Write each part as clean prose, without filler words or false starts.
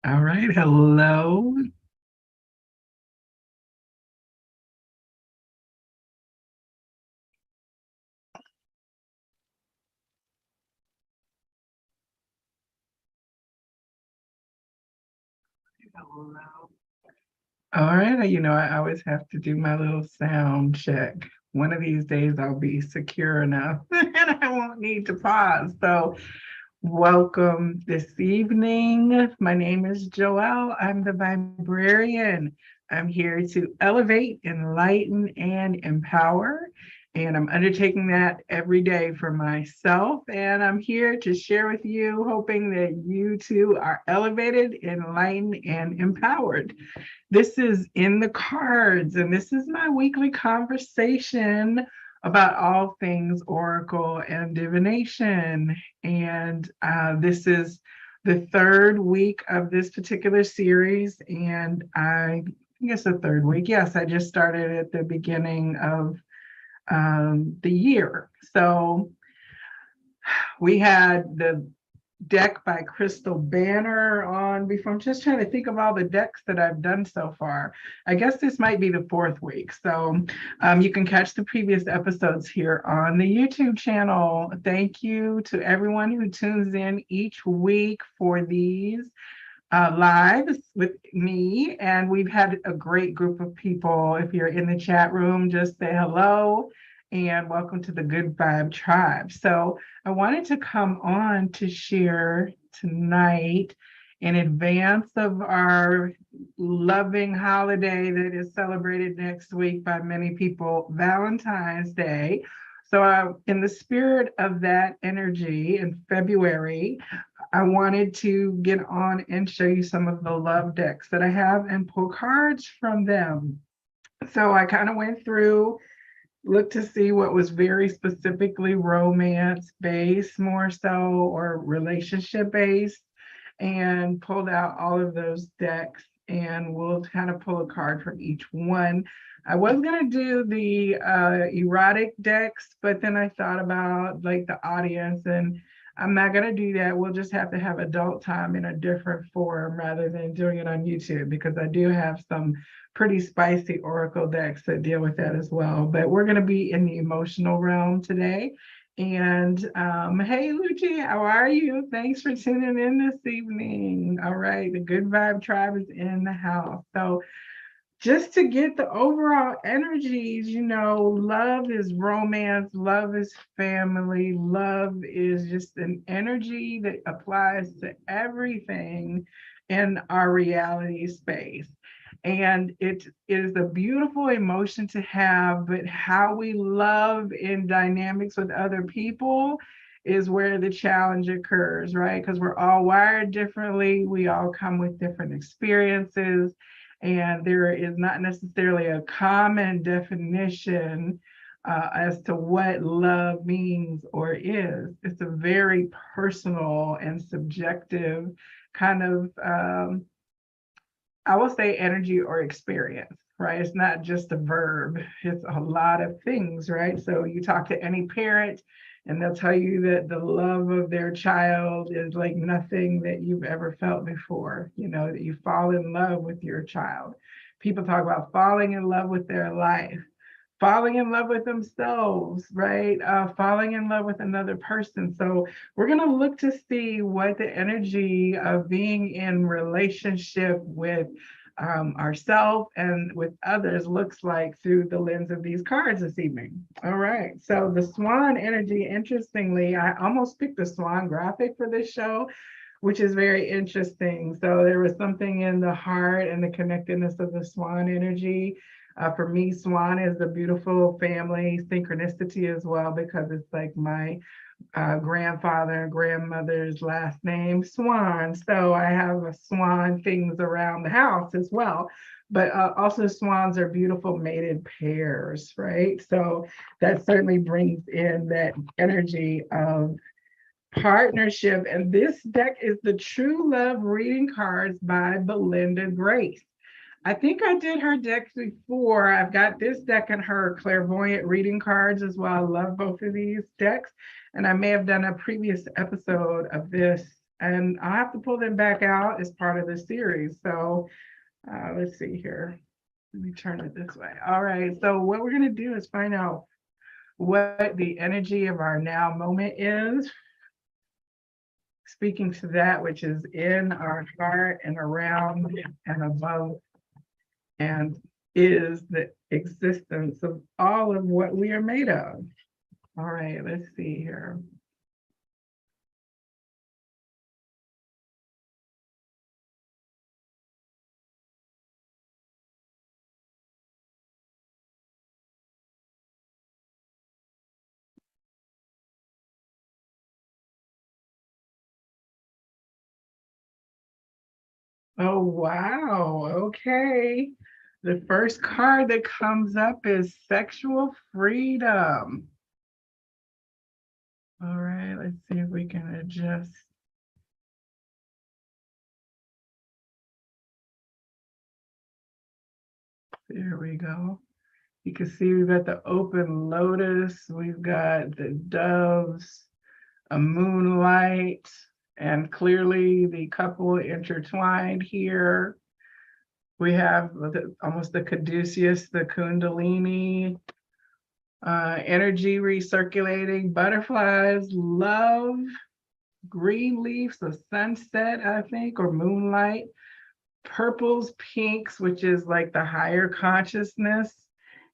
All right. Hello. Hello. All right. I always have to do my little sound check. One of these days I'll be secure enough and I won't need to pause. So, welcome this evening. My name is Joelle. I'm the Viberarian. I'm here to elevate, enlighten, and empower. And I'm undertaking that every day for myself. And I'm here to share with you, hoping that you too are elevated, enlightened, and empowered. This is in the cards, and this is my weekly conversation about all things oracle and divination. And this is the third week of this particular series. And I guess the third week. Yes, I just started at the beginning of the year. So we had the deck by Crystal Banner on before. I'm just trying to think of all the decks that I've done so far. I guess this might be the fourth week. So you can catch the previous episodes here on the YouTube channel. Thank you to everyone who tunes in each week for these lives with me. And we've had a great group of people. If you're in the chat room, just say hello and welcome to the Good Vibe Tribe. So I wanted to come on to share tonight in advance of our loving holiday that is celebrated next week by many people, Valentine's Day. So, in the spirit of that energy in February, I wanted to get on and show you some of the love decks that I have and pull cards from them. So I kind of went through, looked to see what was very specifically romance based, more so, or relationship based, and pulled out all of those decks. And we'll kind of pull a card from each one. I was going to do the erotic decks, but then I thought about like the audience, and I'm not going to do that. We'll just have to have adult time in a different form rather than doing it on YouTube, because I do have some pretty spicy oracle decks that deal with that as well. But we're going to be in the emotional realm today. And hey, Lucy, how are you? Thanks for tuning in this evening. All right, the Good Vibe Tribe is in the house. So just to get the overall energies, love is romance, love is family, love is just an energy that applies to everything in our reality space. And it is a beautiful emotion to have, but how we love in dynamics with other people is where the challenge occurs, right? Because we're all wired differently, we all come with different experiences, and there is not necessarily a common definition as to what love means or is. It's a very personal and subjective kind of, I will say, energy or experience, right? It's not just a verb, it's a lot of things, right? So you talk to any parent, and they'll tell you that the love of their child is like nothing that you've ever felt before, that you fall in love with your child. People talk about falling in love with their life, falling in love with themselves, right? Falling in love with another person. So we're going to look to see what the energy of being in relationship with ourselves and with others looks like through the lens of these cards this evening. All right. So the swan energy, interestingly, I almost picked the swan graphic for this show, which is very interesting. So there was something in the heart and the connectedness of the swan energy. For me, swan is a beautiful family synchronicity as well, because it's like my grandfather and grandmother's last name, Swan. So I have a swan things around the house as well. But also swans are beautiful mated pairs, right? So that certainly brings in that energy of partnership. And this deck is the True Love Reading Cards by Belinda Grace. I think I did her decks before. I've got this deck and her clairvoyant reading cards as well. I love both of these decks. And I may have done a previous episode of this and I'll have to pull them back out as part of the series. So let's see here. Let me turn it this way. All right. So what we're going to do is find out what the energy of our now moment is, speaking to that which is in our heart and around and above, and is the existence of all of what we are made of. All right, let's see here. Oh, wow. Okay. The first card that comes up is sexual freedom. All right, let's see if we can adjust. There we go. You can see we've got the open lotus, we've got the doves, a moonlight, and clearly the couple intertwined here. We have almost the caduceus, the kundalini, energy recirculating, butterflies, love, green leaves, the sunset, I think, or moonlight, purples, pinks, which is like the higher consciousness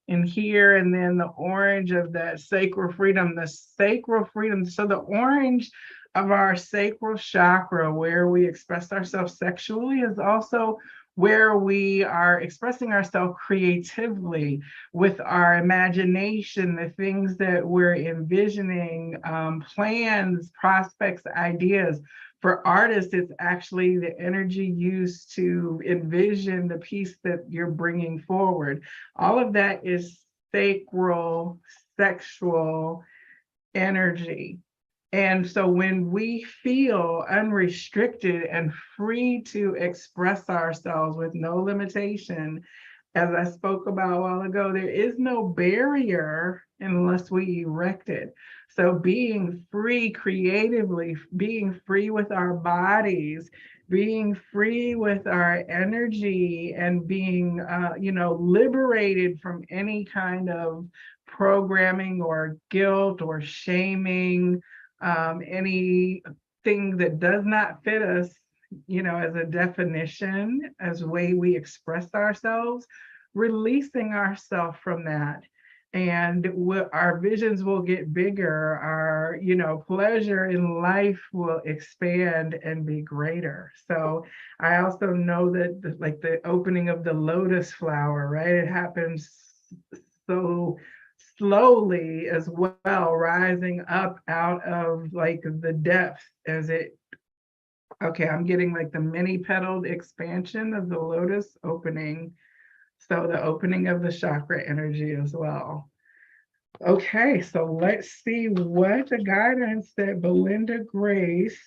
in here, and then the orange of that sacral freedom, the sacral freedom. So the orange of our sacral chakra, where we express ourselves sexually, is also where we are expressing ourselves creatively with our imagination, the things that we're envisioning, plans, prospects, ideas. For artists, it's actually the energy used to envision the piece that you're bringing forward. All of that is sacral, sexual energy. And so when we feel unrestricted and free to express ourselves with no limitation, as I spoke about a while ago, there is no barrier unless we erect it. So being free creatively, being free with our bodies, being free with our energy, and being, liberated from any kind of programming or guilt or shaming, anything that does not fit us, as a definition, as a way we express ourselves, releasing ourselves from that. And our visions will get bigger, our, pleasure in life will expand and be greater. So I also know that like the opening of the lotus flower, right? It happens so slowly as well, rising up out of like the depth as it, okay, I'm getting like the many petaled expansion of the lotus opening. So the opening of the chakra energy as well. Okay, so let's see what the guidance that Belinda Grace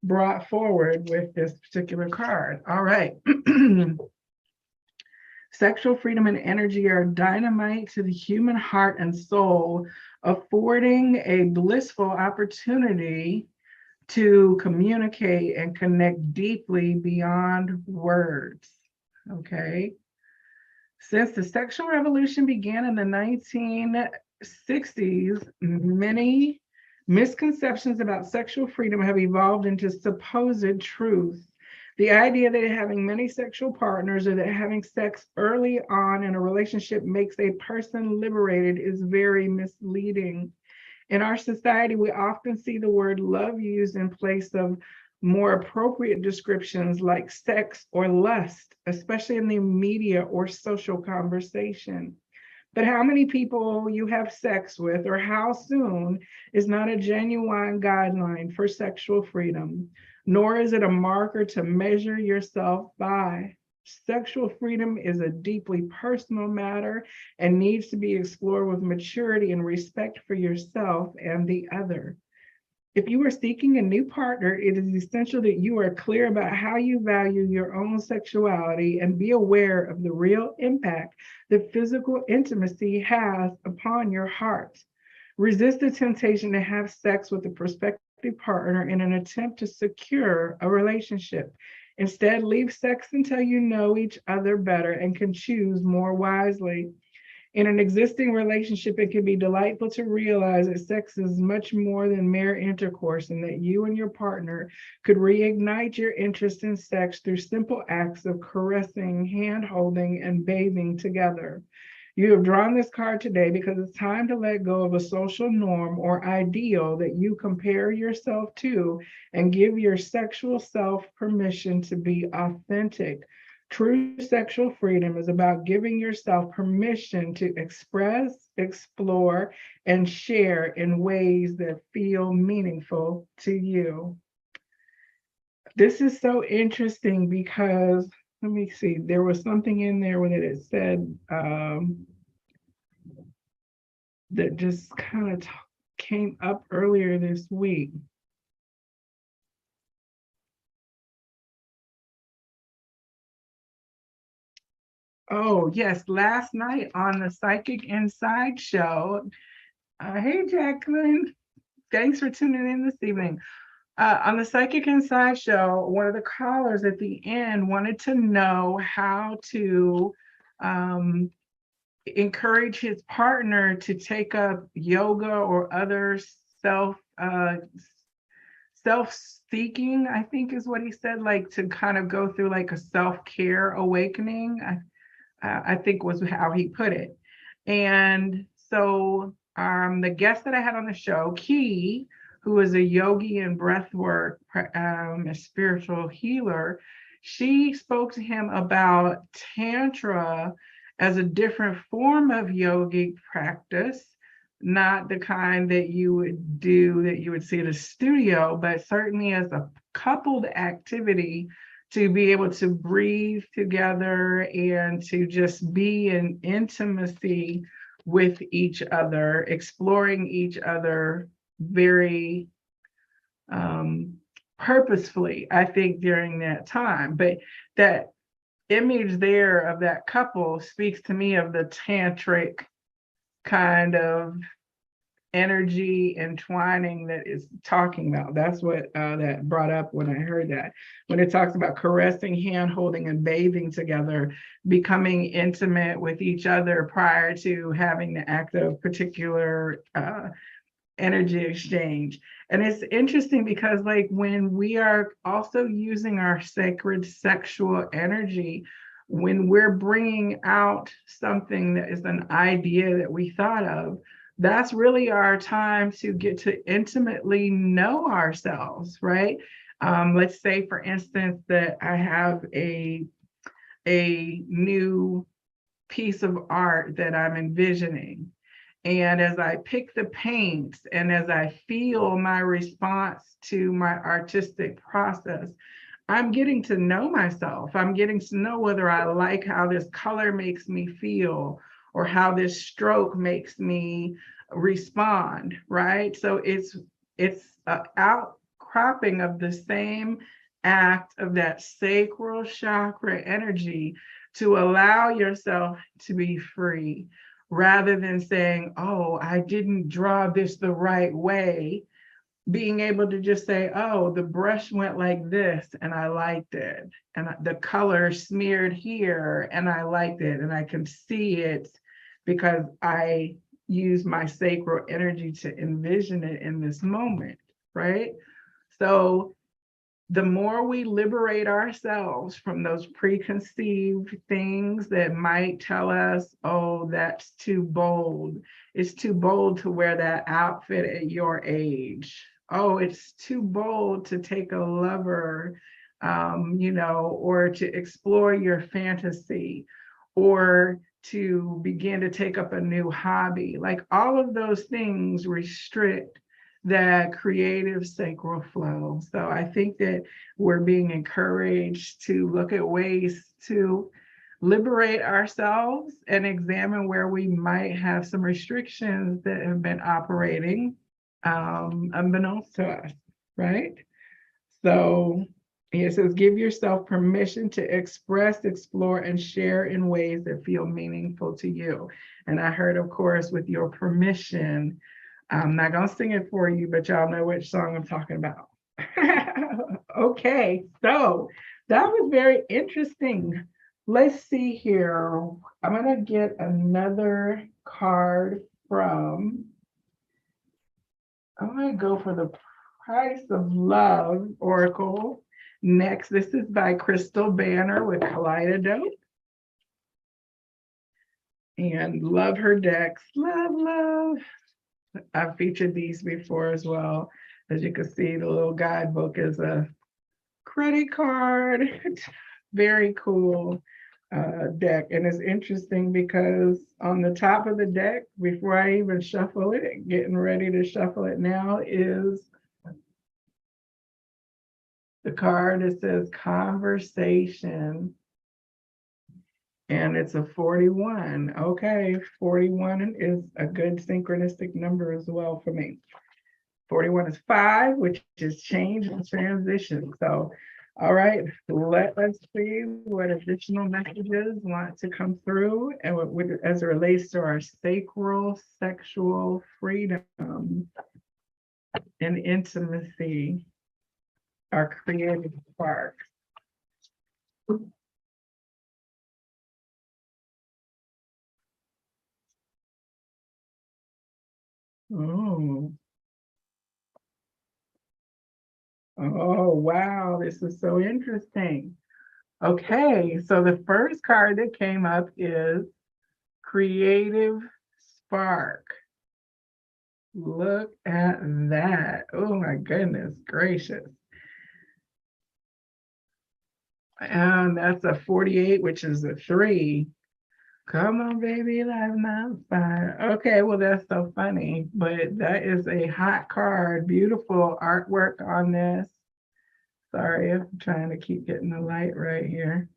brought forward with this particular card. All right. Sexual freedom and energy are dynamite to the human heart and soul, affording a blissful opportunity to communicate and connect deeply beyond words. Okay. Since the sexual revolution began in the 1960s, many misconceptions about sexual freedom have evolved into supposed truth. The idea that having many sexual partners or that having sex early on in a relationship makes a person liberated is very misleading. In our society, we often see the word love used in place of more appropriate descriptions like sex or lust, especially in the media or social conversation. But how many people you have sex with or how soon is not a genuine guideline for sexual freedom, nor is it a marker to measure yourself by. Sexual freedom is a deeply personal matter and needs to be explored with maturity and respect for yourself and the other. If you are seeking a new partner, it is essential that you are clear about how you value your own sexuality and be aware of the real impact that physical intimacy has upon your heart. Resist the temptation to have sex with the prospective partner in an attempt to secure a relationship. Instead, leave sex until you know each other better and can choose more wisely. In an existing relationship, it can be delightful to realize that sex is much more than mere intercourse and that you and your partner could reignite your interest in sex through simple acts of caressing, hand holding, and bathing together. You have drawn this card today because it's time to let go of a social norm or ideal that you compare yourself to and give your sexual self permission to be authentic. True sexual freedom is about giving yourself permission to express, explore, and share in ways that feel meaningful to you. This is so interesting because, let me see, there was something in there when it said that just kind of came up earlier this week. Oh, yes, last night on the Psychic Inside show. Hey, Jacqueline. Thanks for tuning in this evening. On the Psychic Inside show, one of the callers at the end wanted to know how to encourage his partner to take up yoga or other self-seeking, I think is what he said, like to kind of go through like a self-care awakening. I think was how he put it. And so the guest that I had on the show, Key, who is a yogi and breathwork, a spiritual healer, she spoke to him about Tantra as a different form of yogic practice, not the kind that you would do, that you would see at a studio, but certainly as a coupled activity to be able to breathe together and to just be in intimacy with each other, exploring each other very purposefully, I think, during that time. But that image there of that couple speaks to me of the tantric kind of energy entwining that is talking about. That's what that brought up when I heard that. When it talks about caressing, hand holding, and bathing together, becoming intimate with each other prior to having the act of particular energy exchange. And it's interesting because like when we are also using our sacred sexual energy, when we're bringing out something that is an idea that we thought of, that's really our time to get to intimately know ourselves, right? Let's say, for instance, that I have a new piece of art that I'm envisioning. And as I pick the paints and as I feel my response to my artistic process, I'm getting to know myself. I'm getting to know whether I like how this color makes me feel or how this stroke makes me respond, right? So it's an outcropping of the same act of that sacral chakra energy to allow yourself to be free, rather than saying, oh, I didn't draw this the right way. Being able to just say, oh, the brush went like this and I liked it. And the color smeared here and I liked it. And I can see it because I use my sacral energy to envision it in this moment, right? So the more we liberate ourselves from those preconceived things that might tell us, oh, that's too bold. It's too bold to wear that outfit at your age. Oh, it's too bold to take a lover, or to explore your fantasy, or to begin to take up a new hobby. Like all of those things restrict that creative sacral flow. So I think that we're being encouraged to look at ways to liberate ourselves and examine where we might have some restrictions that have been operating unbeknownst to us, right? So it says, give yourself permission to express, explore, and share in ways that feel meaningful to you. And I heard, of course, with your permission, I'm not going to sing it for you, but y'all know which song I'm talking about. Okay, so that was very interesting. Let's see here. I'm going to get another card from, I'm going to go for the Price of Love Oracle. Next, this is by Crystal Banner with Kaleidodope. And love her decks. Love, love. I've featured these before as well. As you can see, the little guidebook is a credit card. Very cool deck. And it's interesting because on the top of the deck, before I even shuffle it, getting ready to shuffle it now, is the card that says Conversation. And it's a 41. Okay, 41 is a good synchronistic number as well for me. 41 is 5, which is change and transition. So, all right, let us see what additional messages want to come through and what as it relates to our sacral sexual freedom and intimacy, our creative spark. Oh. Oh, wow, this is so interesting. Okay, so the first card that came up is Creative Spark. Look at that. Oh my goodness gracious. And that's a 48, which is a 3. Come on, baby, light my fire. Okay, well, that's so funny, but that is a hot card. Beautiful artwork on this. Sorry, I'm trying to keep getting the light right here.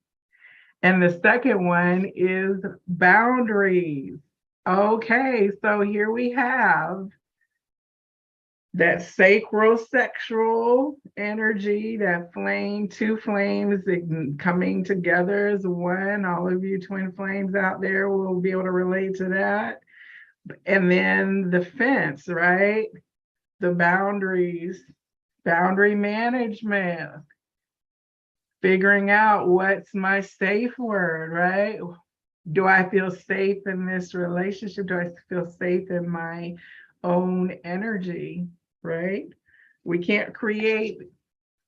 And the second one is boundaries. Okay, so here we have that sacral sexual energy, that flame, two flames coming together as one. All of you twin flames out there will be able to relate to that. And then the fence, right? The boundaries, boundary management, figuring out what's my safe word, right? Do I feel safe in this relationship? Do I feel safe in my own energy, right? We can't create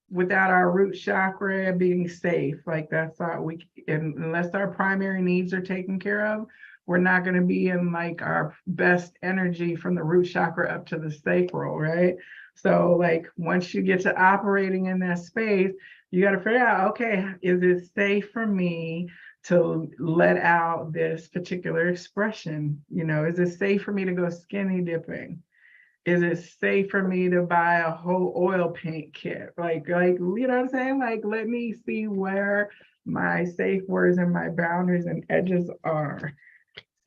without our root chakra being safe. Like that's our, unless our primary needs are taken care of, we're not going to be in like our best energy from the root chakra up to the sacral, right? So like once you get to operating in that space, you got to figure out, okay, is it safe for me to let out this particular expression? You know, is it safe for me to go skinny dipping? Is it safe for me to buy a whole oil paint kit? Like, you know what I'm saying? Like, let me see where my safe words and my boundaries and edges are.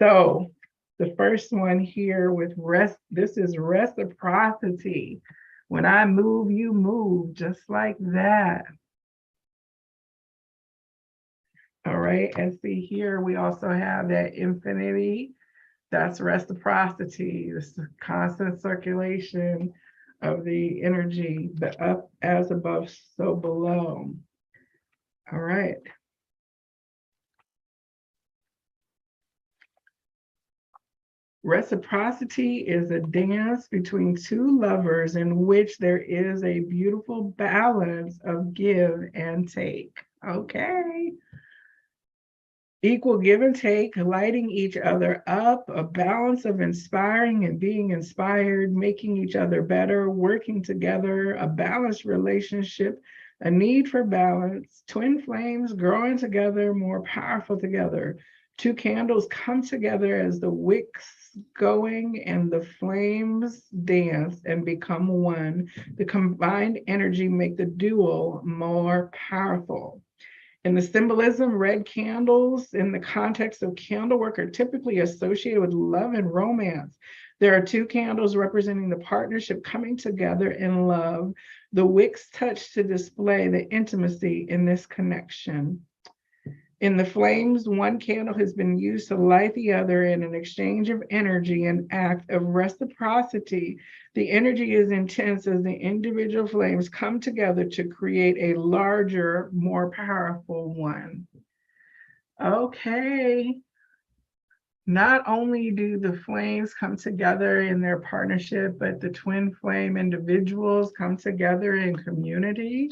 So the first one here with rest, this is reciprocity. When I move, you move, just like that. All right, and see here, we also have that infinity. That's reciprocity, this constant circulation of the energy, the up as above, so below. All right. Reciprocity is a dance between two lovers in which there is a beautiful balance of give and take. Okay. Equal give and take, lighting each other up, a balance of inspiring and being inspired, making each other better, working together, a balanced relationship, a need for balance, twin flames growing together, more powerful together. Two candles come together as the wicks going and the flames dance and become one. The combined energy make the duo more powerful. In the symbolism, red candles in the context of candlework are typically associated with love and romance. There are two candles representing the partnership coming together in love. The wicks touch to display the intimacy in this connection. In the flames, one candle has been used to light the other in an exchange of energy, an act of reciprocity. The energy is intense as the individual flames come together to create a larger, more powerful one. Okay. Not only do the flames come together in their partnership, but the twin flame individuals come together in community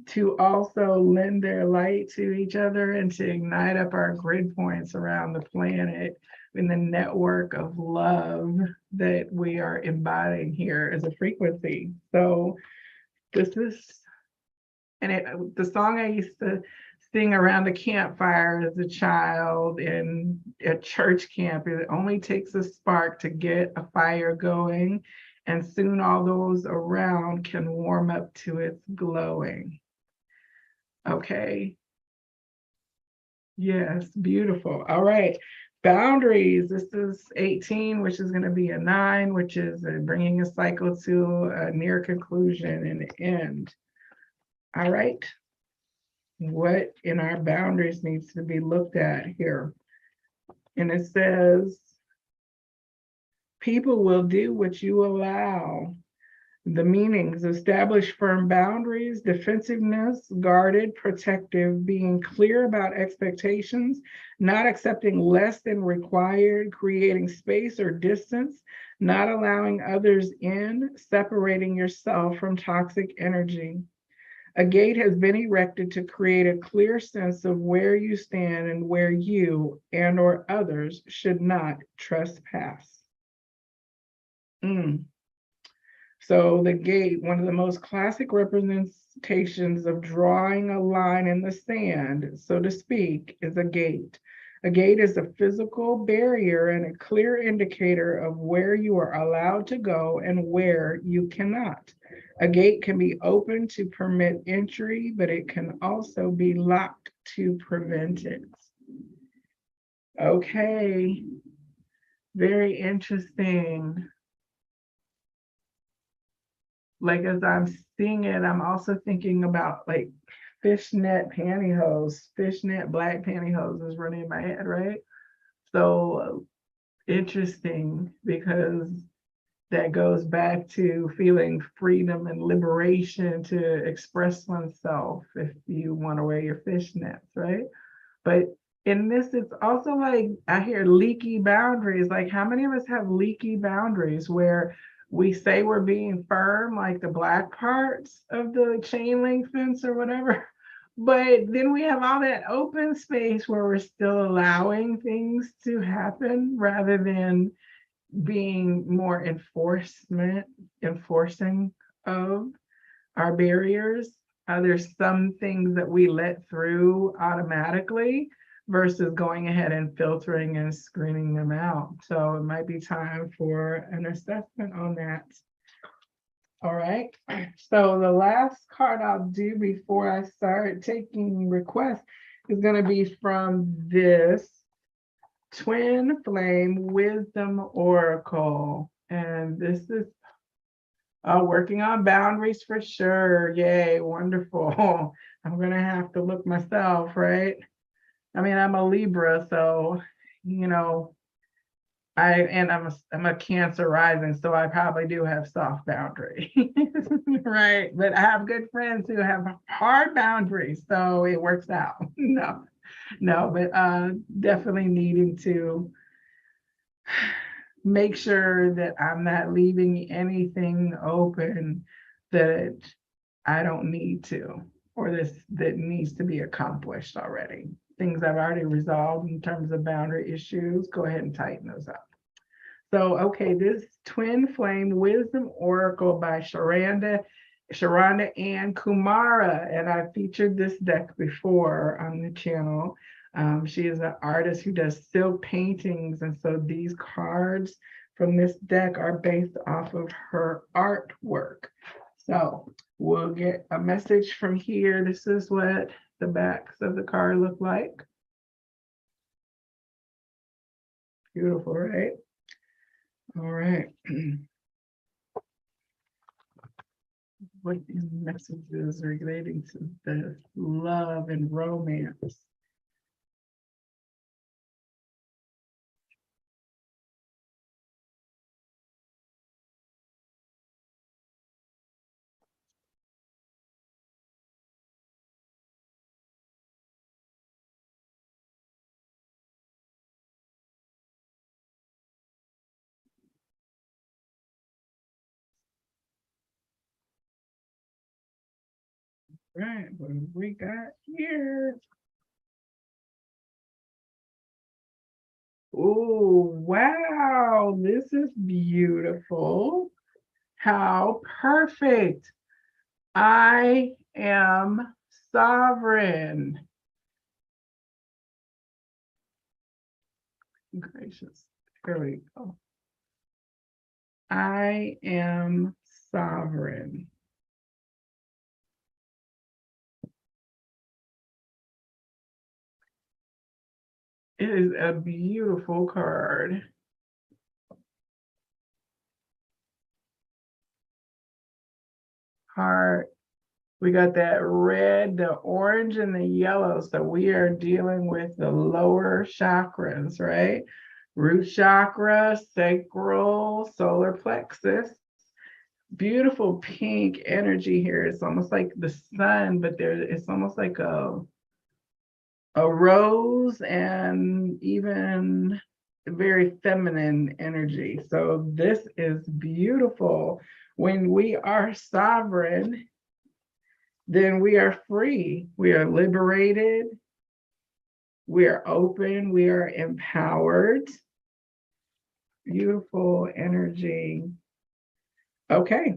to also lend their light to each other and to ignite up our grid points around the planet in the network of love that we are embodying here as a frequency. So this is, and the song I used to sing around the campfire as a child in a church camp, it only takes a spark to get a fire going, and soon all those around can warm up to its glowing. Okay. Yes, beautiful. All right. Boundaries. This is 18, which is going to be a 9, which is bringing a cycle to a near conclusion and end. All right. What in our boundaries needs to be looked at here? And it says, people will do what you allow. The meanings: establish firm boundaries, defensiveness, guarded, protective, being clear about expectations, not accepting less than required, creating space or distance, not allowing others in, separating yourself from toxic energy. A gate has been erected to create a clear sense of where you stand and where you and or others should not trespass. So the gate, one of the most classic representations of drawing a line in the sand, so to speak, is a gate. A gate is a physical barrier and a clear indicator of where you are allowed to go and where you cannot. A gate can be opened to permit entry, but it can also be locked to prevent it. Okay, very interesting. Like as I'm seeing it, I'm also thinking about like fishnet pantyhose, fishnet black pantyhose is running in my head, right? So interesting, because that goes back to feeling freedom and liberation to express oneself if you want to wear your fishnets, right? But in this, it's also like I hear leaky boundaries. Like, how many of us have leaky boundaries where we say we're being firm, like the black parts of the chain link fence or whatever, but then we have all that open space where we're still allowing things to happen rather than being more enforcing of our barriers. There's some things that we let through automatically versus going ahead and filtering and screening them out. So it might be time for an assessment on that. All right. So the last card I'll do before I start taking requests is going to be from this Twin Flame Wisdom Oracle. And this is working on boundaries for sure. Yay, wonderful. I'm going to have to look myself, right? I mean, I'm a Libra, so, you know, I'm a Cancer rising, so I probably do have soft boundary, right? But I have good friends who have hard boundaries, so it works out. No, but definitely needing to make sure that I'm not leaving anything open that I don't need to, or that needs to be accomplished already. Things I've already resolved in terms of boundary issues, go ahead and tighten those up. So, okay, this Twin Flame Wisdom Oracle by Sharonda Ann Kumara, and I featured this deck before on the channel. She is an artist who does silk paintings, and so these cards from this deck are based off of her artwork. So we'll get a message from here. This is what the backs of the card look like. Beautiful, right? All right. What messages relating to the love and romance? Right, what have we got here? Oh, wow, this is beautiful. How perfect. I am sovereign. Gracious. Here we go. I am sovereign. It is a beautiful card. Heart. We got that red, the orange, and the yellow. So we are dealing with the lower chakras, right? Root chakra, sacral, solar plexus. Beautiful pink energy here. It's almost like the sun, but it's almost like a rose and even very feminine energy. So this is beautiful. When we are sovereign, then we are free. We are liberated. We are open. We are empowered. Beautiful energy. Okay,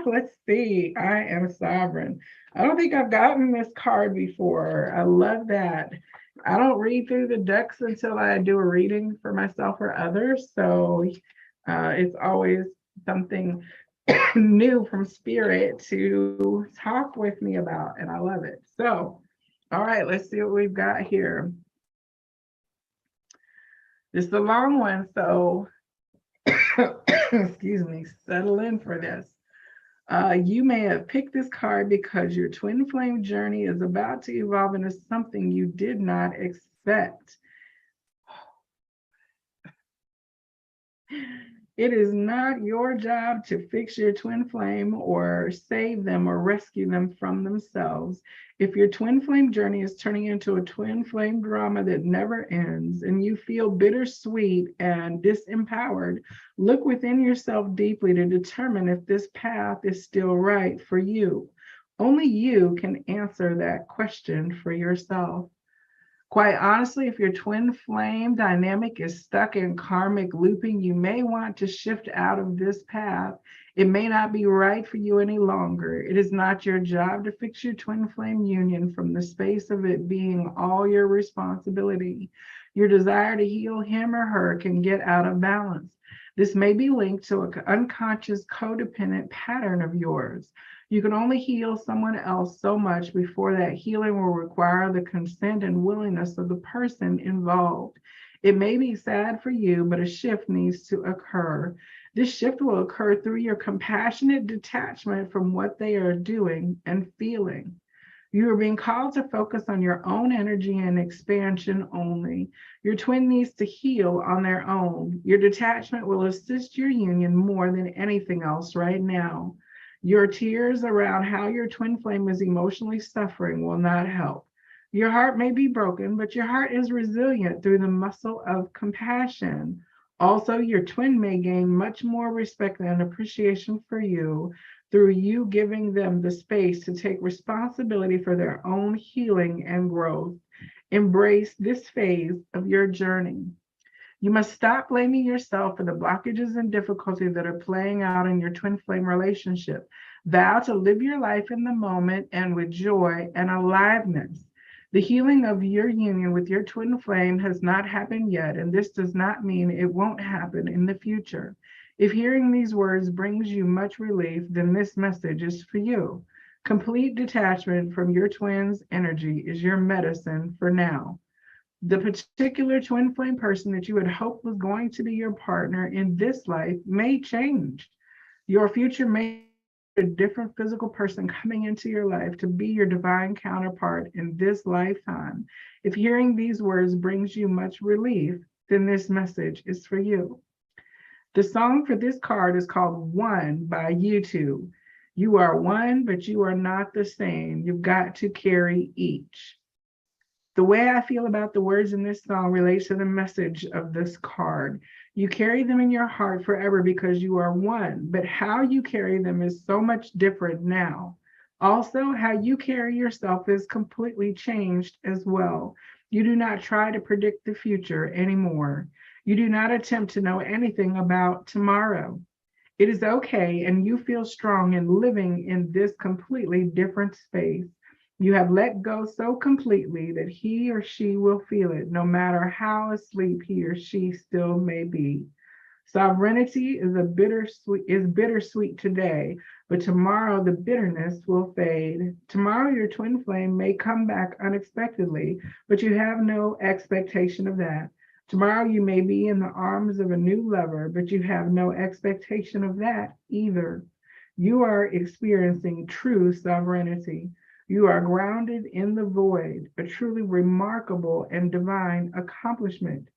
let's see. I am sovereign. I don't think I've gotten this card before. I love that. I don't read through the decks until I do a reading for myself or others. So it's always something new from spirit to talk with me about, and I love it. So, all right, let's see what we've got here. This is a long one, so excuse me, settle in for this. You may have picked this card because your twin flame journey is about to evolve into something you did not expect. It is not your job to fix your twin flame or save them or rescue them from themselves. If your twin flame journey is turning into a twin flame drama that never ends and you feel bittersweet and disempowered, look within yourself deeply to determine if this path is still right for you. Only you can answer that question for yourself. Quite honestly, if your twin flame dynamic is stuck in karmic looping, you may want to shift out of this path. It may not be right for you any longer. It is not your job to fix your twin flame union from the space of it being all your responsibility. Your desire to heal him or her can get out of balance. This may be linked to an unconscious codependent pattern of yours. You can only heal someone else so much before that healing will require the consent and willingness of the person involved. It may be sad for you, but a shift needs to occur. This shift will occur through your compassionate detachment from what they are doing and feeling. You are being called to focus on your own energy and expansion only. Your twin needs to heal on their own. Your detachment will assist your union more than anything else right now. Your tears around how your twin flame is emotionally suffering will not help. Your heart may be broken, but your heart is resilient through the muscle of compassion. Also, your twin may gain much more respect and appreciation for you through you giving them the space to take responsibility for their own healing and growth. Embrace this phase of your journey. You must stop blaming yourself for the blockages and difficulties that are playing out in your twin flame relationship. Vow to live your life in the moment and with joy and aliveness. The healing of your union with your twin flame has not happened yet, and this does not mean it won't happen in the future. If hearing these words brings you much relief, then this message is for you. Complete detachment from your twin's energy is your medicine for now. The particular twin flame person that you had hoped was going to be your partner in this life may change. Your future may be a different physical person coming into your life to be your divine counterpart in this lifetime. If hearing these words brings you much relief, then this message is for you. The song for this card is called One by U2. You are one, but you are not the same. You've got to carry each. The way I feel about the words in this song relates to the message of this card. You carry them in your heart forever because you are one, but how you carry them is so much different now. Also, how you carry yourself is completely changed as well. You do not try to predict the future anymore. You do not attempt to know anything about tomorrow. It is okay, and you feel strong in living in this completely different space. You have let go so completely that he or she will feel it, no matter how asleep he or she still may be. Sovereignty is bittersweet today, but tomorrow the bitterness will fade. Tomorrow your twin flame may come back unexpectedly, but you have no expectation of that. Tomorrow you may be in the arms of a new lover, but you have no expectation of that either. You are experiencing true sovereignty. You are grounded in the void, a truly remarkable and divine accomplishment.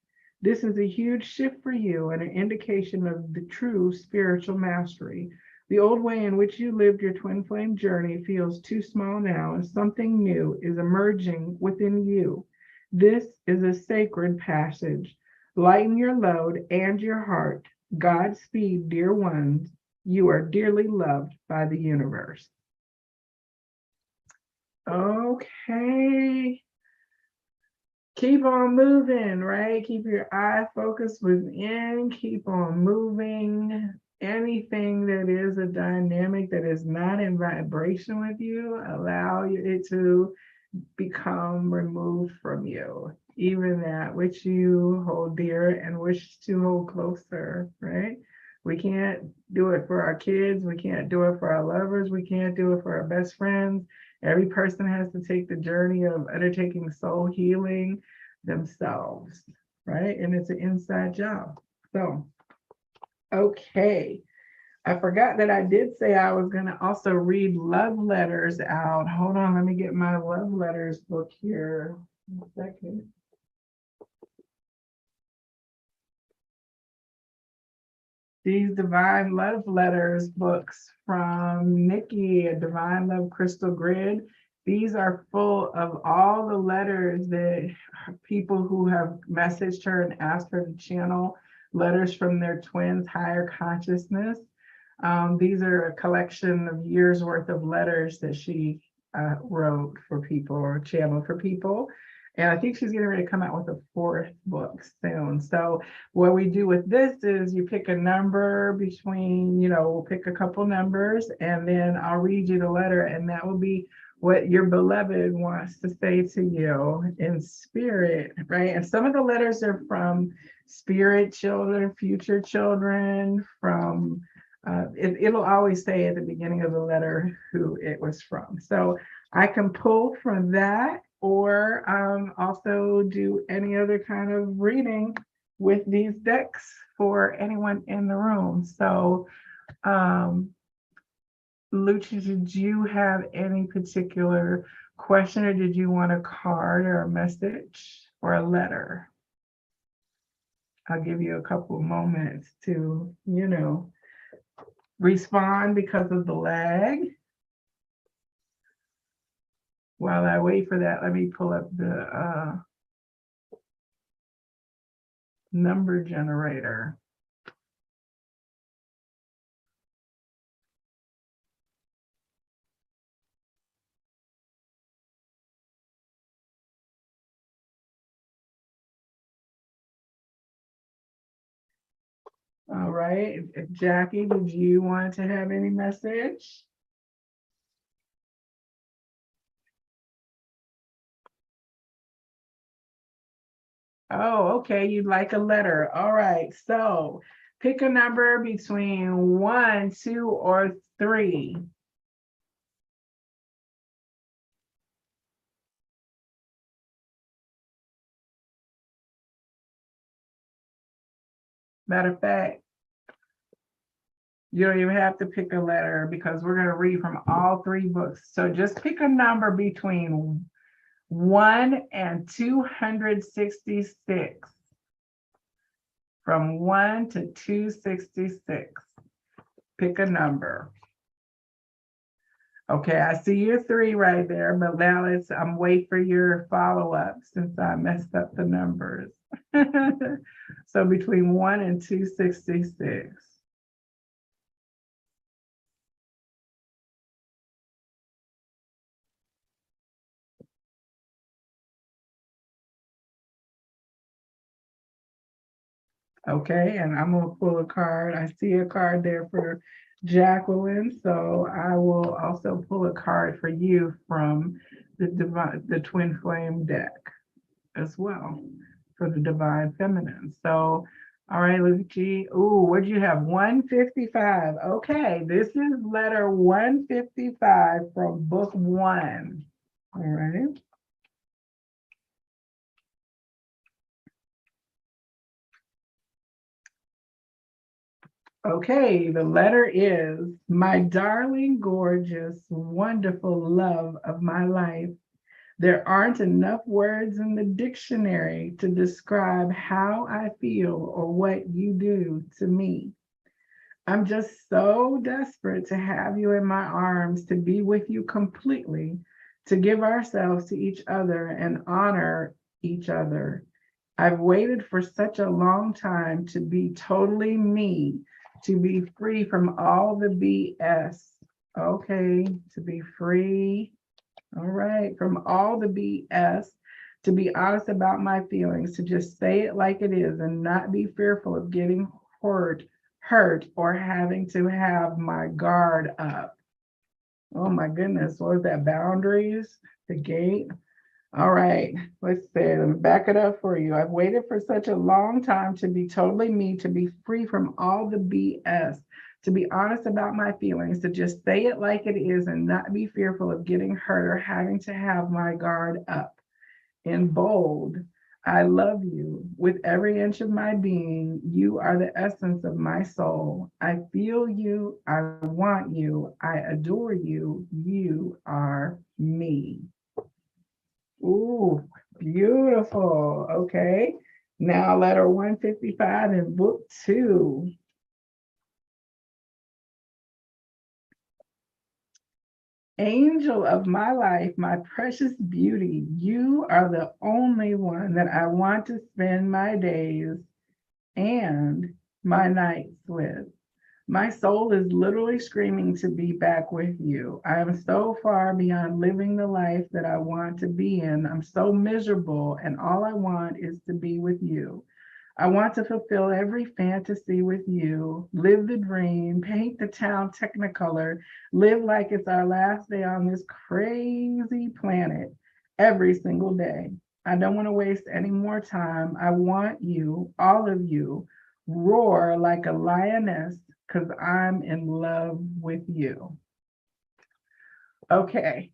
This is a huge shift for you and an indication of the true spiritual mastery. The old way in which you lived your twin flame journey feels too small now, and something new is emerging within you. This is a sacred passage. Lighten your load and your heart. Godspeed, dear ones. You are dearly loved by the universe. Okay. Keep on moving, right? Keep your eye focused within, keep on moving. Anything that is a dynamic that is not in vibration with you, allow it to become removed from you. Even that which you hold dear and wish to hold closer, right? We can't do it for our kids. We can't do it for our lovers. We can't do it for our best friends. Every person has to take the journey of undertaking soul healing themselves, right? And it's an inside job. So, okay. I forgot that I did say I was going to also read love letters out. Hold on, let me get my love letters book here. 1 second. These Divine Love Letters books from Nikki, a Divine Love Crystal Grid. These are full of all the letters that people who have messaged her and asked her to channel letters from their twins' higher consciousness. These are a collection of years worth of letters that she wrote for people or channeled for people. And I think she's getting ready to come out with a 4th book soon. So what we do with this is you pick a number between, we'll pick a couple numbers and then I'll read you the letter, and that will be what your beloved wants to say to you in spirit, right? And some of the letters are from spirit children, future children, from it'll always say at the beginning of the letter who it was from. So I can pull from that, or also do any other kind of reading with these decks for anyone in the room. So Lucia, did you have any particular question, or did you want a card or a message or a letter? I'll give you a couple of moments to, respond because of the lag. While I wait for that, let me pull up the number generator. All right, Jackie, did you want to have any message? Oh, okay, you'd like a letter. All right, so pick a number between 1, 2, or 3. Matter of fact, you don't even have to pick a letter because we're going to read from all 3 books. So just pick a number between 1 and 266. From 1 to 266. Pick a number. Okay, I see your 3 right there, but now I'm waiting for your follow-up since I messed up the numbers. So between 1 and 266. Okay, and I'm gonna pull a card. I see a card there for Jacqueline, so I will also pull a card for you from the Twin Flame deck as well for the Divine Feminine. So, all right, Luigi. Ooh, what'd you have? 155. Okay, this is letter 155 from book one. All right. Okay, the letter is my darling, gorgeous, wonderful love of my life. There aren't enough words in the dictionary to describe how I feel or what you do to me. I'm just so desperate to have you in my arms, to be with you completely, to give ourselves to each other and honor each other. I've waited for such a long time to be totally me, to be free from all the BS. Okay, to be free. All right, from all the BS, to be honest about my feelings, to just say it like it is and not be fearful of getting hurt or having to have my guard up. Oh my goodness, what was that? Boundaries, the gate. All right, let's see. Let me back it up for you. I've waited for such a long time to be totally me, to be free from all the BS, to be honest about my feelings, to just say it like it is and not be fearful of getting hurt or having to have my guard up. In bold, I love you with every inch of my being. You are the essence of my soul. I feel you. I want you. I adore you. You are me. Ooh, beautiful. Okay. Now letter 155 in book two. Angel of my life, my precious beauty, you are the only one that I want to spend my days and my nights with. My soul is literally screaming to be back with you. I am so far beyond living the life that I want to be in. I'm so miserable, and all I want is to be with you. I want to fulfill every fantasy with you, live the dream, paint the town technicolor, live like it's our last day on this crazy planet every single day. I don't want to waste any more time. I want you, all of you, roar like a lioness because I'm in love with you. Okay.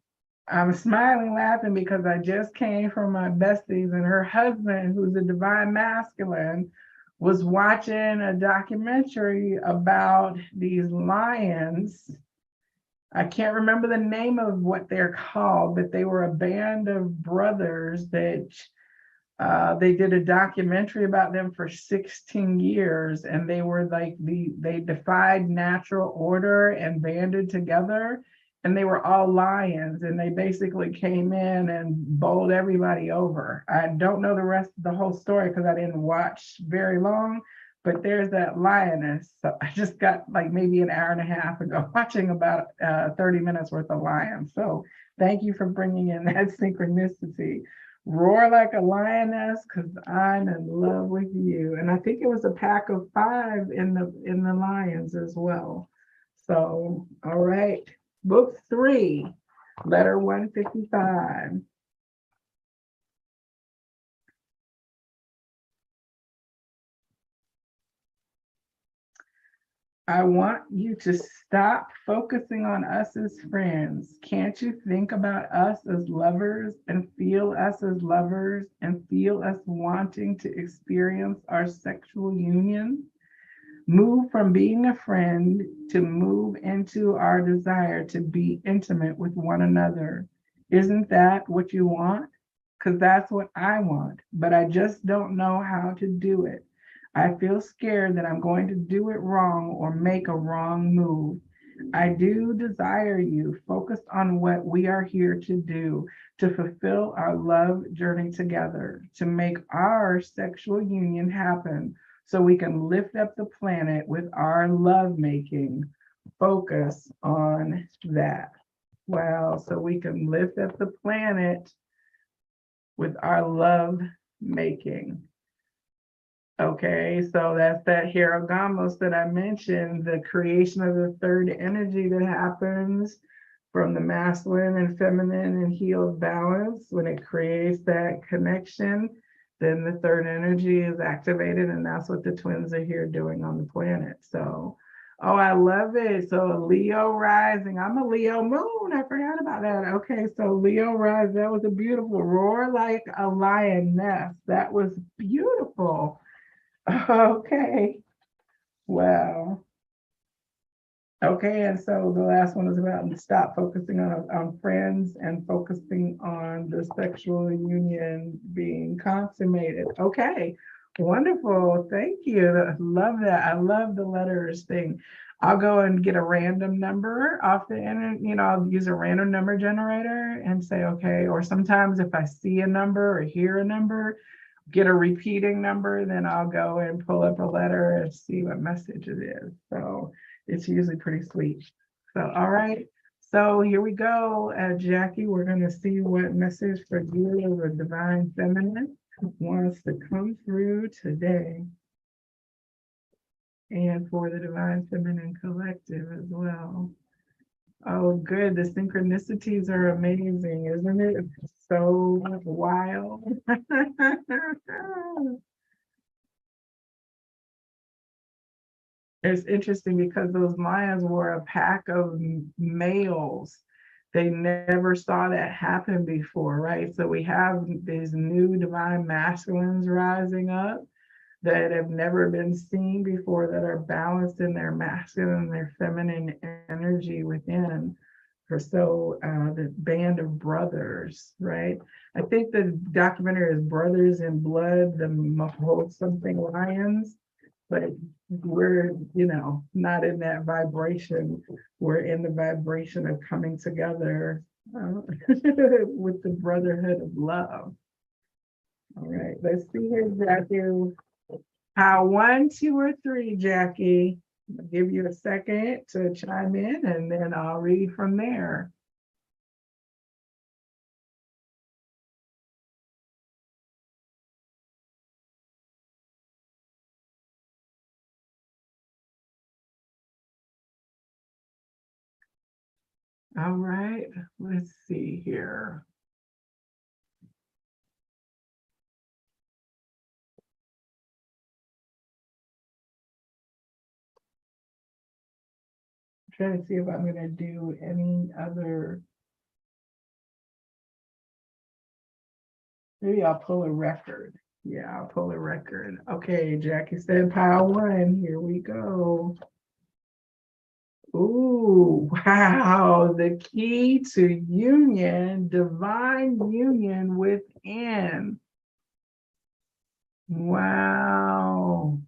I'm smiling, laughing because I just came from my besties and her husband, who's a divine masculine, was watching a documentary about these lions. I can't remember the name of what they're called, but they were a band of brothers that they did a documentary about them for 16 years, and they were like they defied natural order and banded together, and they were all lions, and they basically came in and bowled everybody over. I don't know the rest of the whole story because I didn't watch very long, but there's that lioness. So I just got like maybe an hour and a half ago watching about 30 minutes worth of lions. So thank you for bringing in that synchronicity. Roar like a lioness because I'm in love with you. And I think it was a pack of 5 in the lions as well. So, all right. Book 3, letter 155. I want you to stop focusing on us as friends. Can't you think about us as lovers and feel us as lovers and feel us wanting to experience our sexual union? Move from being a friend to move into our desire to be intimate with one another. Isn't that what you want? Because that's what I want, but I just don't know how to do it. I feel scared that I'm going to do it wrong or make a wrong move. I do desire you, focused on what we are here to do, to fulfill our love journey together, to make our sexual union happen so we can lift up the planet with our love making. Focus on that. Wow, so we can lift up the planet with our love making. Okay, so that's that Hiragamos that I mentioned, the creation of the third energy that happens from the masculine and feminine and healed balance. When it creates that connection, then the third energy is activated, and that's what the twins are here doing on the planet. So, oh, I love it. So Leo rising. I'm a Leo moon. I forgot about that. Okay, so Leo rising. That was a beautiful roar like a lioness. That was beautiful. Okay. Wow. Okay, and so the last one is about stop focusing on friends and focusing on the sexual union being consummated. Okay, wonderful. Thank you. Love that. I love the letters thing. I'll go and get a random number off the internet. I'll use a random number generator and say, okay, or sometimes if I see a number or hear a number, get a repeating number, then I'll go and pull up a letter and see what message it is. So it's usually pretty sweet. So, all right. So here we go. Jackie, we're going to see what message for you, the divine feminine, wants to come through today. And for the divine feminine collective as well. Oh, good. The synchronicities are amazing, isn't it? So wild. It's interesting because those lions were a pack of males. They never saw that happen before, right? So we have these new divine masculines rising up that have never been seen before, that are balanced in their masculine and their feminine energy within. So the band of brothers, right? I think the documentary is Brothers in Blood, the Mahou something lions, but we're, not in that vibration. We're in the vibration of coming together with the brotherhood of love. All right, let's see here, Jackie. How 1, 2, or 3, Jackie? I'll give you a second to chime in and then I'll read from there. All right, let's see here. I'm trying to see if I'm going to do any other. Maybe I'll pull a record. Yeah, I'll pull a record. Okay, Jackie said pile 1. Here we go. Ooh, wow. The key to union, divine union within. Wow.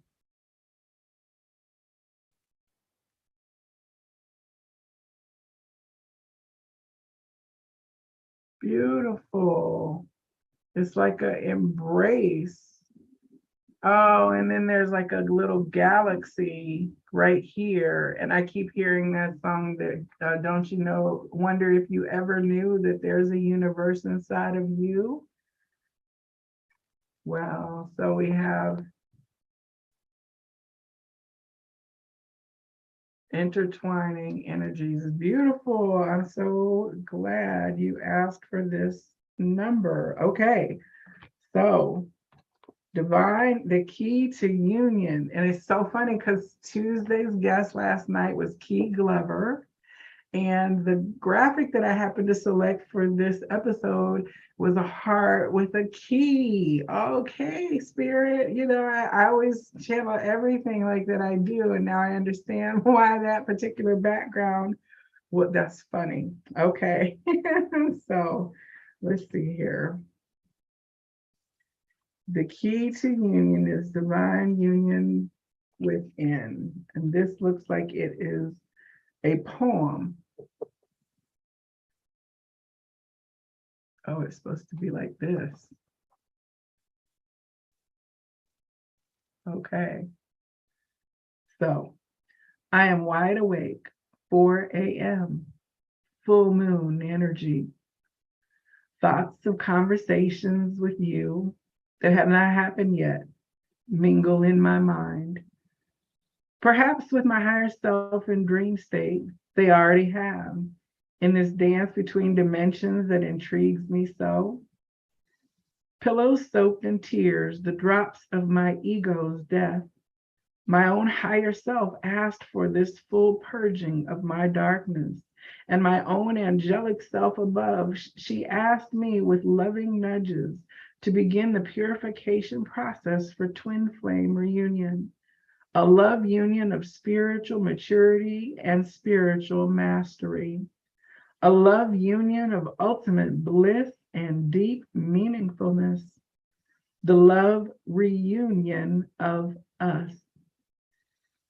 Beautiful. It's like an embrace. Oh, and then there's like a little galaxy right here. And I keep hearing that song that, don't you know, wonder if you ever knew that there's a universe inside of you. Wow. So we have intertwining energies. Beautiful. I'm so glad you asked for this number. Okay. So divine, the key to union. And it's so funny because Tuesday's guest last night was Key Glover. And the graphic that I happened to select for this episode was a heart with a key. Okay, spirit, I always channel everything like that I do. And now I understand why that particular background, that's funny. Okay, so let's see here. The key to union is divine union within. And this looks like it is a poem. Oh, it's supposed to be like this. Okay. So I am wide awake, 4 a.m., full moon energy. Thoughts of conversations with you that have not happened yet. mingle in my mind. Perhaps with my higher self in dream state, they already have. In this dance between dimensions that intrigues me so. Pillows soaked in tears, the drops of my ego's death. My own higher self asked for this full purging of my darkness. And my own angelic self above, she asked me with loving nudges to begin the purification process for twin flame reunion, a love union of spiritual maturity and spiritual mastery, a love union of ultimate bliss and deep meaningfulness, the love reunion of us.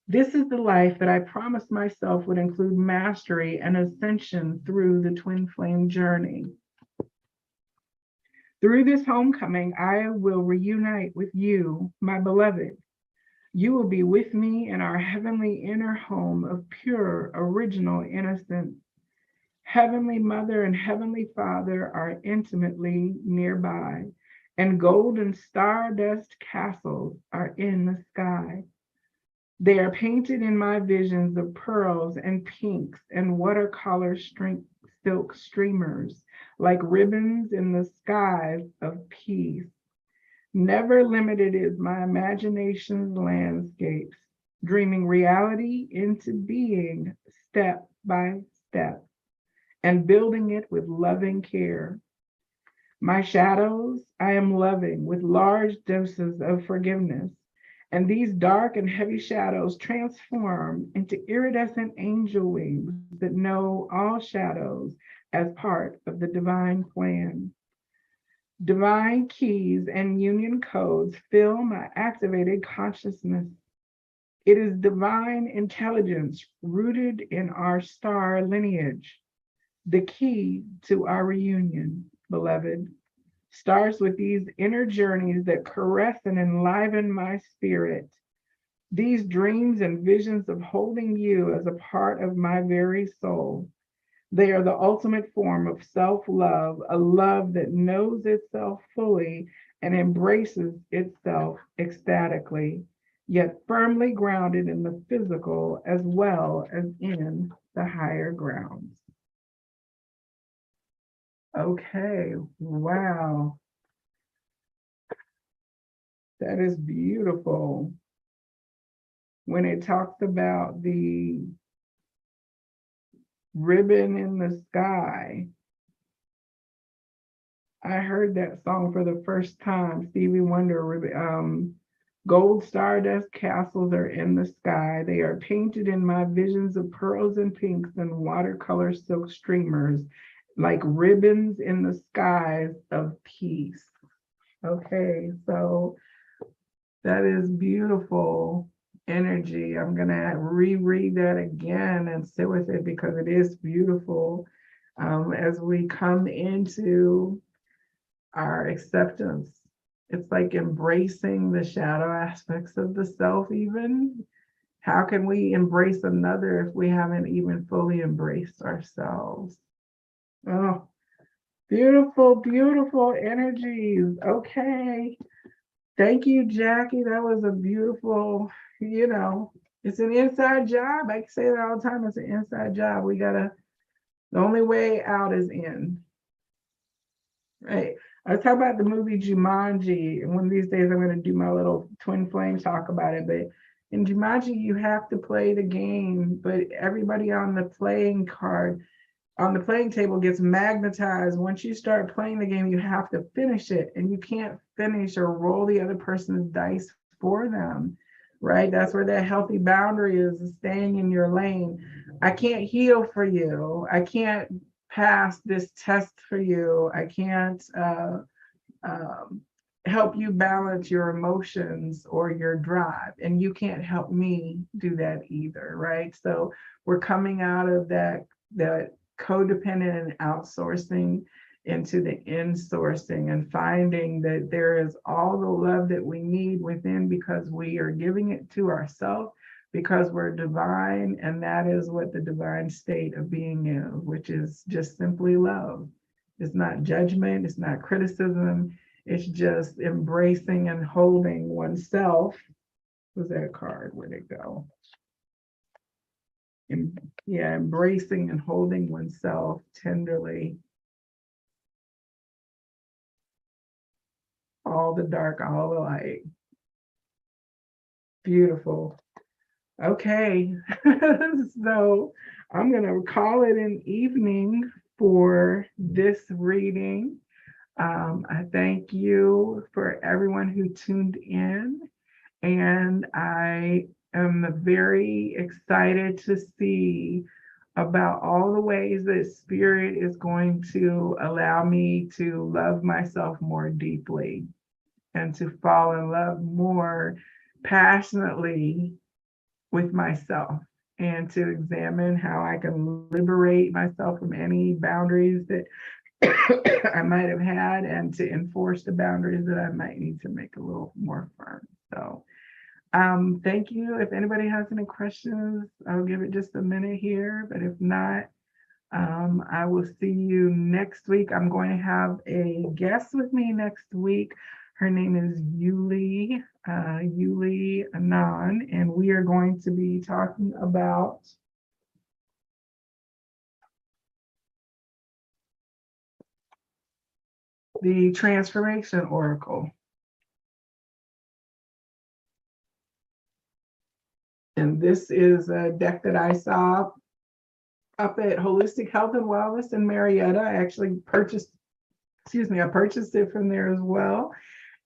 This is the life that I promised myself would include mastery and ascension through the twin flame journey. Through this homecoming, I will reunite with you, my beloved. You will be with me in our heavenly inner home of pure, original innocence. Heavenly Mother and Heavenly Father are intimately nearby, and golden stardust castles are in the sky. They are painted in my visions of pearls and pinks and watercolor silk streamers, like ribbons in the skies of peace. Never limited is my imagination's landscapes, dreaming reality into being step by step, and building it with loving care. My shadows, I am loving with large doses of forgiveness. And these dark and heavy shadows transform into iridescent angel wings that know all shadows as part of the divine plan. Divine keys and union codes fill my activated consciousness. It is divine intelligence rooted in our star lineage, the key to our reunion, beloved. Starts with these inner journeys that caress and enliven my spirit. These dreams and visions of holding you as a part of my very soul. They are the ultimate form of self-love, a love that knows itself fully and embraces itself ecstatically, yet firmly grounded in the physical as well as in the higher grounds. Okay, wow. That is beautiful. When it talks about the ribbon in the sky, I heard that song for the first time. Stevie Wonder, gold stardust castles are in the sky. They are painted in my visions of pearls and pinks and watercolor silk streamers, like ribbons in the skies of peace. Okay, so that is beautiful energy. I'm gonna reread that again and sit with it because it is beautiful as we come into our acceptance. It's like embracing the shadow aspects of the self even. How can we embrace another if we haven't even fully embraced ourselves? Oh, beautiful, beautiful energies. Okay. Thank you, Jackie. That was a beautiful, it's an inside job. I say that all the time. It's an inside job. The only way out is in. Right. I was talking about the movie Jumanji, and one of these days I'm going to do my little twin flame talk about it. But in Jumanji, you have to play the game, but everybody on the playing table gets magnetized. Once you start playing the game, you have to finish it, and you can't finish or roll the other person's dice for them, right? That's where that healthy boundary is staying in your lane. I can't heal for you. I can't pass this test for you. I can't help you balance your emotions or your drive, and you can't help me do that either, right? So we're coming out of that codependent and outsourcing into the insourcing and finding that there is all the love that we need within because we are giving it to ourselves because we're divine, and that is what the divine state of being is, which is just simply love. It's not judgment, it's not criticism, It's just embracing and holding oneself. Was that a card? Where'd it go? Yeah, embracing and holding oneself tenderly. All the dark, all the light. Beautiful. Okay, so I'm gonna call it an evening for this reading. I thank you for everyone who tuned in, and I am very excited to see about all the ways that Spirit is going to allow me to love myself more deeply and to fall in love more passionately with myself, and to examine how I can liberate myself from any boundaries that I might have had, and to enforce the boundaries that I might need to make a little more firm. So thank you. If anybody has any questions, I'll give it just a minute here, but if not, I will see you next week. I'm going to have a guest with me next week. Her name is Yuli Anand, and we are going to be talking about the Transformation Oracle. And this is a deck that I saw up at Holistic Health and Wellness in Marietta. I actually purchased it from there as well.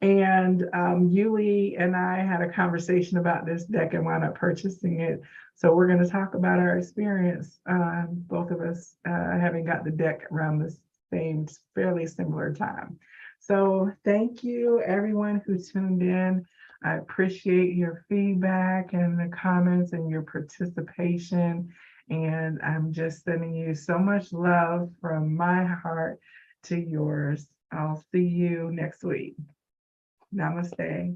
And Yuli and I had a conversation about this deck and wound up purchasing it. So we're going to talk about our experience, both of us having got the deck around the same, fairly similar time. So thank you, everyone who tuned in. I appreciate your feedback and the comments and your participation. And I'm just sending you so much love from my heart to yours. I'll see you next week. Namaste.